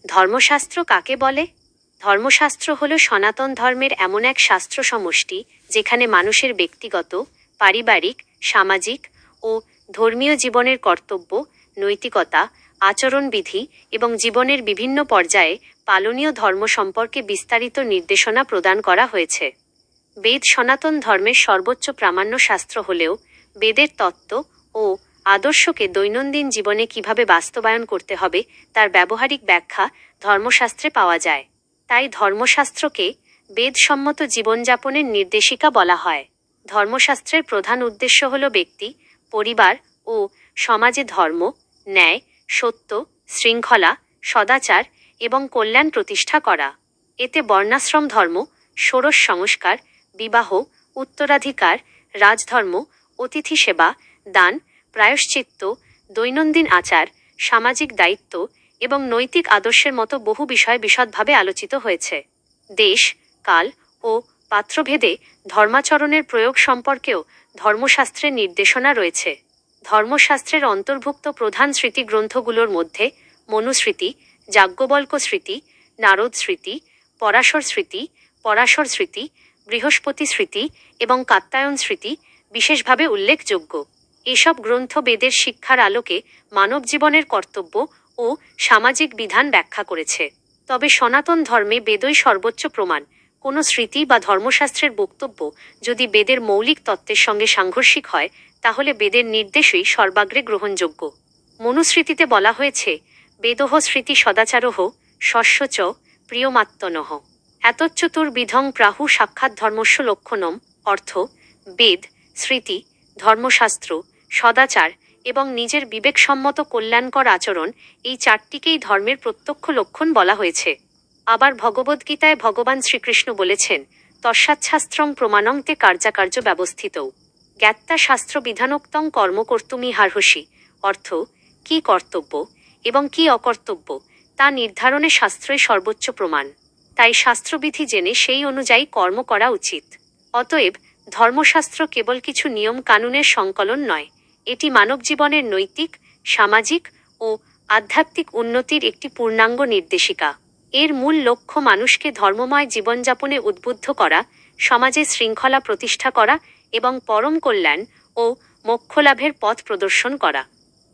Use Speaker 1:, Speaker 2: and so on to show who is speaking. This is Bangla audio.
Speaker 1: ধর্মশাস্ত্র কাকে বলে? ধর্মশাস্ত্র হল সনাতন ধর্মের এমন এক শাস্ত্র সমষ্টি যেখানে মানুষের ব্যক্তিগত, পারিবারিক, সামাজিক ও ধর্মীয় জীবনের কর্তব্য, নৈতিকতা, আচরণবিধি এবং জীবনের বিভিন্ন পর্যায়ে পালনীয় ধর্ম সম্পর্কে বিস্তারিত নির্দেশনা প্রদান করা হয়েছে। বেদ সনাতন ধর্মের সর্বোচ্চ প্রামাণ্য শাস্ত্র হলেও বেদের তত্ত্ব ও আদর্শকে দৈনন্দিন জীবনে কিভাবে বাস্তবায়ন করতে হবে তার ব্যবহারিক ব্যাখ্যা ধর্মশাস্ত্রে পাওয়া যায়। তাই ধর্মশাস্ত্রকে বেদসম্মত জীবনযাপনের নির্দেশিকা বলা হয়। ধর্মশাস্ত্রের প্রধান উদ্দেশ্য হল ব্যক্তি, পরিবার ও সমাজে ধর্ম, ন্যায়, সত্য, শৃঙ্খলা, সদাচার এবং কল্যাণ প্রতিষ্ঠা করা। এতে বর্ণাশ্রম ধর্ম, ষোড়শ সংস্কার, বিবাহ, উত্তরাধিকার, রাজধর্ম, অতিথি সেবা, দান, প্রায়শ্চিত্ত, দৈনন্দিন আচার, সামাজিক দায়িত্ব এবং নৈতিক আদর্শের মতো বহু বিষয় বিশদভাবে আলোচিত হয়েছে। দেশ, কাল ও পাত্রভেদে ধর্মাচরণের প্রয়োগ সম্পর্কেও ধর্মশাস্ত্রের নির্দেশনা রয়েছে। ধর্মশাস্ত্রের অন্তর্ভুক্ত প্রধান স্মৃতিগ্রন্থগুলোর মধ্যে মনুস্মৃতি, যাজ্ঞবল্ক্য স্মৃতি, নারদ স্মৃতি, পরাশর স্মৃতি, পরাশর স্মৃতি, বৃহস্পতি স্মৃতি এবং কাত্যায়ন স্মৃতি বিশেষভাবে উল্লেখযোগ্য। এসব গ্রন্থ বেদের শিক্ষার আলোকে মানব জীবনের কর্তব্য ও সামাজিক বিধান ব্যাখ্যা করেছে। তবে সনাতন ধর্মে বেদই সর্বোচ্চ প্রমাণ। কোনো স্মৃতি বা ধর্মশাস্ত্রের বক্তব্য যদি বেদের মৌলিক তত্ত্বের সঙ্গে সাংঘর্ষিক হয় তাহলে বেদের নির্দেশই সর্বাগ্রে গ্রহণযোগ্য। মনুস্মৃতিতে বলা হয়েছে, বেদোহ স্মৃতি সদাচারোহ শস্য চ প্রিয়মাত্মনঃ এতচ্চতুর্বিধং প্রাহু সাক্ষাৎ ধর্মস্য লক্ষণম। অর্থ, বেদ, স্মৃতি, ধর্মশাস্ত্র, সদাচার এবং নিজের বিবেকসম্মত কল্যাণকর আচরণ এই চারটিকেই ধর্মের প্রত্যক্ষ লক্ষণ বলা হয়েছে। আবার ভগবদ্গীতায় ভগবান শ্রীকৃষ্ণ বলেছেন, তস্মাচ্ছাস্ত্রং প্রমাণং তে কার্যাকার্য ব্যবস্থিতৌ জ্ঞাত্বা শাস্ত্র বিধানোক্তং কর্ম কর্তুমিহার্হসি। অর্থ, কি কর্তব্য এবং কি অকর্তব্য তা নির্ধারণে শাস্ত্রই সর্বোচ্চ প্রমাণ। তাই শাস্ত্রবিধি জেনে সেই অনুযায়ী কর্ম করা উচিত। অতএব ধর্মশাস্ত্র কেবল কিছু নিয়ম কানুনের সংকলন নয়, এটি মানবজীবনের নৈতিক, সামাজিক ও আধ্যাত্মিক উন্নতির একটি পূর্ণাঙ্গ নির্দেশিকা। এর মূল লক্ষ্য মানুষকে ধর্মময় জীবনযাপনে উদ্বুদ্ধ করা, সমাজে শৃঙ্খলা প্রতিষ্ঠা করা এবং পরম কল্যাণ ও মোক্ষলাভের পথ প্রদর্শন করা।